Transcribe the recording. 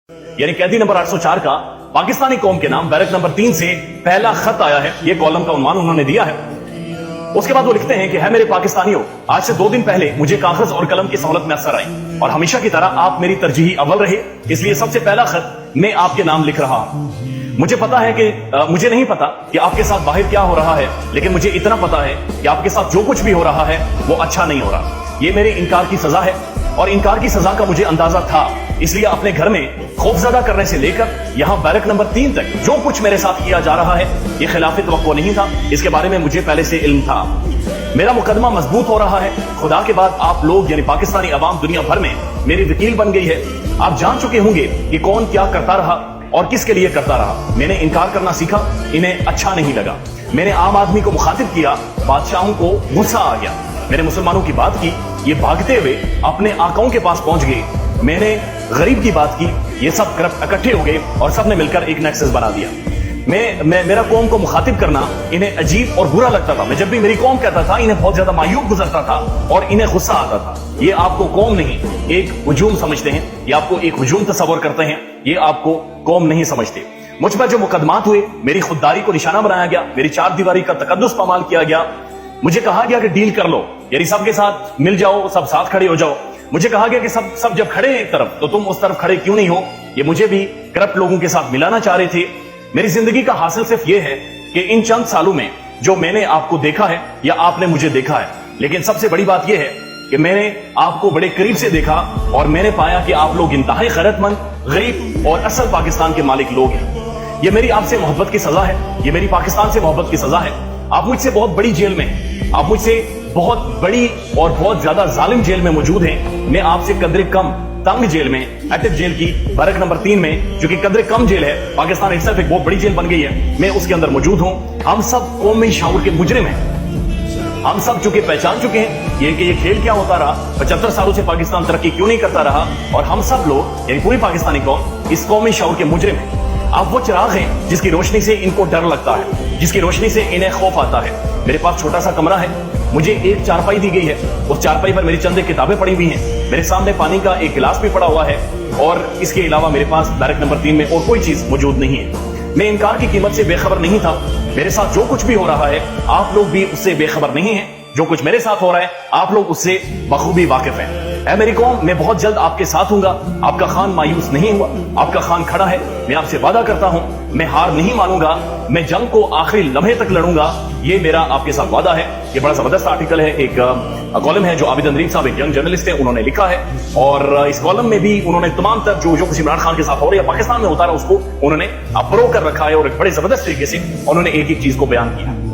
यानी कैदी नंबर 804 का पाकिस्तानी कौम के नाम बैरक नंबर 3 से पहला खत आया है। ये कॉलम का उन्वान उन्होंने दिया है। उसके बाद वो लिखते हैं कि है मेरे पाकिस्तानियों, आज से 2 दिन पहले मुझे कागज और कलम की सहूलत मैसर आई और हमेशा की तरह आप मेरी तरजीही अव्वल रहे, इसलिए सबसे पहला खत मैं आपके नाम लिख रहा हूं। मुझे पता है कि मुझे नहीं पता कि आपके साथ बाहर क्या हो रहा है, लेकिन मुझे इतना पता है कि आपके साथ जो कुछ भी हो रहा है वो अच्छा नहीं हो रहा। ये मेरे इनकार की सजा है और इनकार की सजा का मुझे अंदाजा था, इसलिए अपने घर में खौफजदा करने से लेकर यहाँ बैरक नंबर 3 तक जो कुछ मेरे साथ किया जा रहा है ये खिलाफ तवक्को नहीं था, इसके बारे में मुझे पहले से इल्म था। मेरा मुकदमा मजबूत हो रहा है। खुदा के बाद आप लोग यानी पाकिस्तानी अवाम दुनिया भर में मेरी वकील बन गई है। आप जान चुके होंगे कि कौन क्या करता रहा और किसके लिए करता रहा। मैंने इनकार करना सीखा, इन्हें अच्छा नहीं लगा। मैंने आम आदमी को मुखातिब किया, बादशाहों को गुस्सा आ गया। मैंने मुसलमानों की बात की, ये भागते हुए अपने आकाओं के पास पहुंच गए। मैंने गरीब की बात की, ये सब इकट्ठे हो गए और सबने मिलकर एक नेक्सस बना दिया। मेरा कौम को मुखातिब करना इन्हें अजीब और बुरा लगता था। मैं जब भी मेरी कौम कहता था इन्हें बहुत ज्यादा मायूब गुजरता था और इन्हें गुस्सा आता था। ये आपको कौम नहीं एक हुजूम समझते हैं, ये आपको एक हुजूम तस्वर करते हैं, ये आपको कौम नहीं समझते। मुझ पर जो मुकदमात हुए, मेरी खुददारी को निशाना बनाया गया, मेरी 4 दीवारी का तकद्दुस पामाल किया गया। मुझे कहा गया कि डील कर लो, यानी सबके साथ मिल जाओ, सब साथ खड़े हो जाओ। मुझे कहा गया कि सब जब खड़े हैं एक तरफ तो तुम उस तरफ खड़े क्यों नहीं हो। ये मुझे भी करप्ट लोगों के साथ मिलाना चाह रहे थे। मेरी जिंदगी का हासिल सिर्फ ये है कि इन चंद सालों में जो मैंने आपको देखा है या आपने मुझे देखा है, लेकिन सबसे बड़ी बात यह है कि मैंने आपको बड़े करीब से देखा और मैंने पाया कि आप लोग इंतहाई खैरतमंद, गरीब और असल पाकिस्तान के मालिक लोग हैं। ये मेरी आपसे मोहब्बत की सजा है, ये मेरी पाकिस्तान से मोहब्बत की सजा है। आप मुझसे बहुत बड़ी जेल में हैं, आप मुझसे बहुत बड़ी और बहुत ज्यादा जालिम जेल में मौजूद हैं। मैं आपसे कदरे कम तंग जेल में, एक्टिव जेल की बैरक नंबर 3 में, जो कि कदरे कम जेल है, पाकिस्तान इटसेल्फ एक बहुत बड़ी जेल बन गई है, मैं उसके अंदर मौजूद हूं। हम सब कौमी शऊर के मुजरिम हैं। हम सब चूंकि पहचान चुके हैं ये खेल क्या होता रहा, 75 सालों से पाकिस्तान तरक्की क्यों नहीं करता रहा, और हम सब लोग यानी पूरी पाकिस्तानी कौम इस कौमी शऊर के मुजरिम हैं। आप वो चिराग हैं जिसकी रोशनी से इनको डर लगता है, जिसकी रोशनी से इन्हें खौफ आता है। मेरे पास छोटा सा कमरा है, मुझे एक चारपाई दी गई है, उस चारपाई पर मेरी चंद किताबें पड़ी हुई हैं, मेरे सामने पानी का एक गिलास भी पड़ा हुआ है और इसके अलावा मेरे पास बैरक नंबर 3 में और कोई चीज मौजूद नहीं है। मैं इनकार की कीमत से बेखबर नहीं था। मेरे साथ जो कुछ भी हो रहा है आप लोग भी उससे बेखबर नहीं है। जो कुछ मेरे साथ हो रहा है आप लोग उससे बखूबी वाकिफ हैं। ऐ मेरी कौम, मैं बहुत जल्द आपके साथ हूंगा। आपका खान मायूस नहीं हुआ, आपका खान खड़ा है। मैं आपसे वादा करता हूं, मैं हार नहीं मानूंगा, मैं जंग को आखिरी लम्हे तक लड़ूंगा। ये मेरा आपके साथ वादा है। ये बड़ा जबरदस्त आर्टिकल है, एक कॉलम है जो आबिद अंदरीब साहब एक यंग जर्नलिस्ट है, उन्होंने लिखा है और इस कॉलम में भी उन्होंने तमाम तर जो कुछ इमरान खान के साथ हो रहा है पाकिस्तान में होता रहा उसको उन्होंने अप्रो कर रखा है और एक बड़े जबरदस्त तरीके से उन्होंने एक एक चीज को बयान किया।